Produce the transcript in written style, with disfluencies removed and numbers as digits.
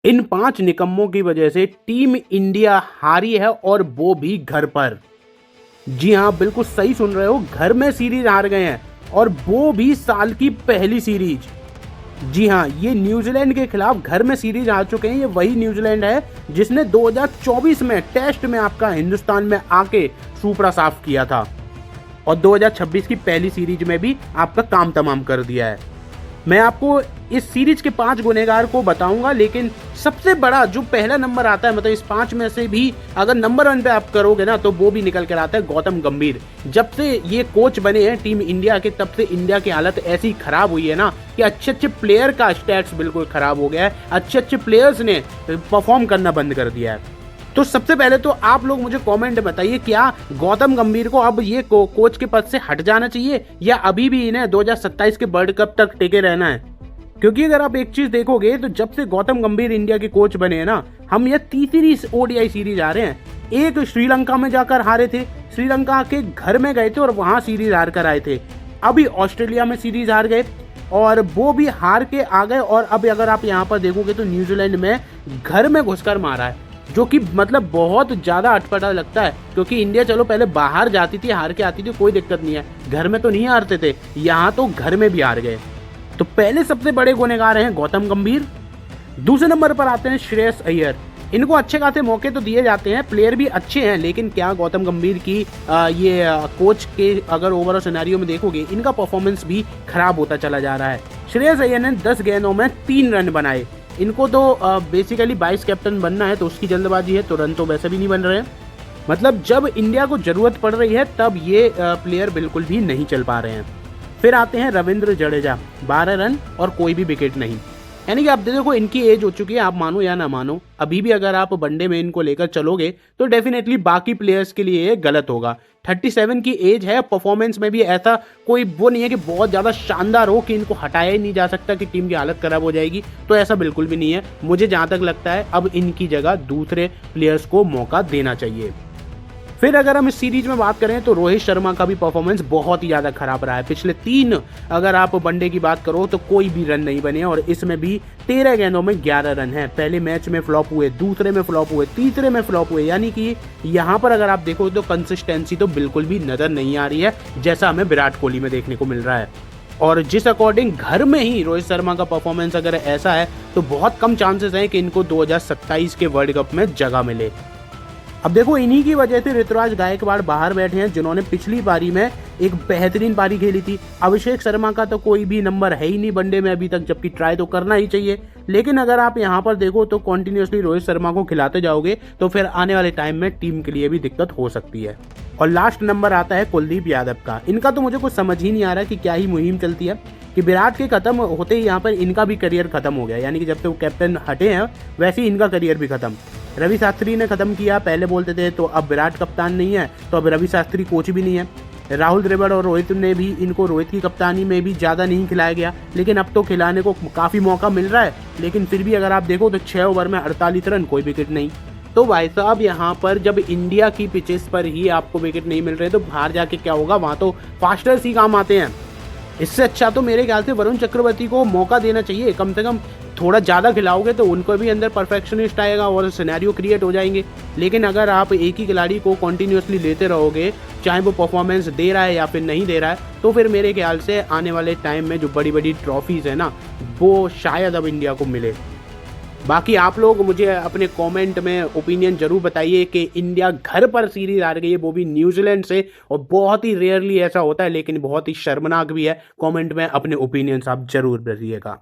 इन 5 निकम्मों की वजह से टीम इंडिया हारी है और वो भी घर पर। जी हाँ, बिल्कुल सही सुन रहे हो, घर में सीरीज हार गए हैं और वो भी साल की पहली सीरीज। जी हाँ, ये न्यूजीलैंड के खिलाफ घर में सीरीज हार चुके हैं। ये वही न्यूजीलैंड है जिसने 2024 में टेस्ट में आपका हिंदुस्तान में आके सुपड़ा साफ किया था और 2026 की पहली सीरीज में भी आपका काम तमाम कर दिया है। मैं आपको इस सीरीज के 5 गुनहगार को बताऊंगा, लेकिन सबसे बड़ा जो पहला नंबर आता है, मतलब इस 5 में से भी अगर नंबर 1 पे आप करोगे ना, तो वो भी निकल कर आता है गौतम गंभीर। जब से ये कोच बने हैं टीम इंडिया के, तब से इंडिया की हालत ऐसी खराब हुई है ना कि अच्छे अच्छे प्लेयर का स्टैट्स बिल्कुल खराब हो गया है। अच्छे अच्छे प्लेयर्स ने परफॉर्म करना बंद कर दिया है। तो सबसे पहले तो आप लोग मुझे कमेंट बताइए, क्या गौतम गंभीर को अब ये कोच के पद से हट जाना चाहिए या अभी भी इन्हें 2027 के वर्ल्ड कप तक टिके रहना है? क्योंकि अगर आप एक चीज देखोगे तो जब से गौतम गंभीर इंडिया के कोच बने हैं ना, हम ये तीसरी ओडीआई सीरीज आ रहे हैं। एक श्रीलंका में जाकर हारे थे, श्रीलंका के घर में गए थे और वहां सीरीज हार कर आए थे। अभी ऑस्ट्रेलिया में सीरीज हार गए और वो भी हार के आ गए। और अब अगर आप यहाँ पर देखोगे तो न्यूजीलैंड में घर में घुसकर मारा है, जो कि मतलब बहुत ज़्यादा अटपटा लगता है। क्योंकि इंडिया चलो पहले बाहर जाती थी, हार के आती थी, कोई दिक्कत नहीं है, घर में तो नहीं हारते थे, यहाँ तो घर में भी हार गए। तो पहले सबसे बड़े गुनहगार हैं गौतम गंभीर। दूसरे नंबर पर आते हैं श्रेयस अय्यर। इनको अच्छे खासे मौके तो दिए जाते हैं, प्लेयर भी अच्छे हैं, लेकिन क्या गौतम गंभीर की ये कोच के अगर ओवरऑल सिनेरियो में देखोगे, इनका परफॉर्मेंस भी खराब होता चला जा रहा है। श्रेयस अय्यर ने 10 गेंदों में 3 रन बनाए। इनको तो बेसिकली वाइस कैप्टन बनना है, तो उसकी जल्दबाजी है, तो रन तो वैसे भी नहीं बन रहे हैं। मतलब जब इंडिया को जरूरत पड़ रही है तब ये प्लेयर बिल्कुल भी नहीं चल पा रहे हैं। फिर आते हैं रविंद्र जडेजा, 12 रन और कोई भी विकेट नहीं। यानी कि आप देखो इनकी एज हो चुकी है, आप मानो या ना मानो, अभी भी अगर आप वनडे में इनको लेकर चलोगे तो डेफिनेटली बाकी प्लेयर्स के लिए ये गलत होगा। 37 की एज है, परफॉर्मेंस में भी ऐसा कोई वो नहीं है कि बहुत ज़्यादा शानदार हो कि इनको हटाया ही नहीं जा सकता, कि टीम की हालत खराब हो जाएगी, तो ऐसा बिल्कुल भी नहीं है। मुझे जहाँ तक लगता है अब इनकी जगह दूसरे प्लेयर्स को मौका देना चाहिए। फिर अगर हम इस सीरीज में बात करें तो रोहित शर्मा का भी परफॉर्मेंस बहुत ही ज़्यादा खराब रहा है। पिछले 3 अगर आप वनडे की बात करो तो कोई भी रन नहीं बने और इसमें भी 13 गेंदों में 11 रन हैं। पहले मैच में फ्लॉप हुए, दूसरे में फ्लॉप हुए, तीसरे में फ्लॉप हुए। यानी कि यहाँ पर अगर आप देखो तो कंसिस्टेंसी तो बिल्कुल भी नज़र नहीं आ रही है, जैसा हमें विराट कोहली में देखने को मिल रहा है। और जिस अकॉर्डिंग घर में ही रोहित शर्मा का परफॉर्मेंस अगर ऐसा है तो बहुत कम चांसेस हैं कि इनको 2027 के वर्ल्ड कप में जगह मिले। अब देखो इन्हीं की वजह से ऋतुराज गायकवाड़ बाहर बैठे हैं, जिन्होंने पिछली पारी में एक बेहतरीन पारी खेली थी। अभिषेक शर्मा का तो कोई भी नंबर है ही नहीं वनडे में अभी तक, जबकि ट्राई तो करना ही चाहिए। लेकिन अगर आप यहाँ पर देखो तो कॉन्टिन्यूसली रोहित शर्मा को खिलाते जाओगे तो फिर आने वाले टाइम में टीम के लिए भी दिक्कत हो सकती है। और लास्ट नंबर आता है कुलदीप यादव का। इनका तो मुझे कुछ समझ ही नहीं आ रहा कि क्या ही मुहिम चलती है कि विराट के खत्म होते ही यहाँ पर इनका भी करियर खत्म हो गया। यानी कि जब से वो कैप्टन हटे हैं वैसे ही इनका करियर भी खत्म। रवि शास्त्री ने खत्म किया, पहले बोलते थे तो अब विराट कप्तान नहीं है, तो अब रवि शास्त्री कोच भी नहीं है। राहुल द्रविड़ और रोहित ने भी इनको रोहित की कप्तानी में भी ज़्यादा नहीं खिलाया गया, लेकिन अब तो खिलाने को काफ़ी मौका मिल रहा है। लेकिन फिर भी अगर आप देखो तो 6 ओवर में 48 रन, कोई विकेट नहीं। तो भाई साहब यहाँ पर जब इंडिया की पिचेस पर ही आपको विकेट नहीं मिल रहे तो बाहर जाके क्या होगा, वहाँ तो फास्टर्स ही काम आते हैं। इससे अच्छा तो मेरे ख्याल से वरुण चक्रवर्ती को मौका देना चाहिए। कम से कम थोड़ा ज़्यादा खिलाओगे तो उनको भी अंदर परफेक्शनिस्ट आएगा और सिनेरियो क्रिएट हो जाएंगे। लेकिन अगर आप एक ही खिलाड़ी को कॉन्टिन्यूसली लेते रहोगे, चाहे वो परफॉर्मेंस दे रहा है या फिर नहीं दे रहा है, तो फिर मेरे ख्याल से आने वाले टाइम में जो बड़ी बड़ी ट्रॉफीज़ है ना, वो शायद अब इंडिया को मिले। बाकी आप लोग मुझे अपने कमेंट में ओपिनियन जरूर बताइए कि इंडिया घर पर सीरीज हार गई है, वो भी न्यूजीलैंड से, और बहुत ही रेयरली ऐसा होता है, लेकिन बहुत ही शर्मनाक भी है। कमेंट में अपने ओपिनियंस आप जरूर दीजिएगा।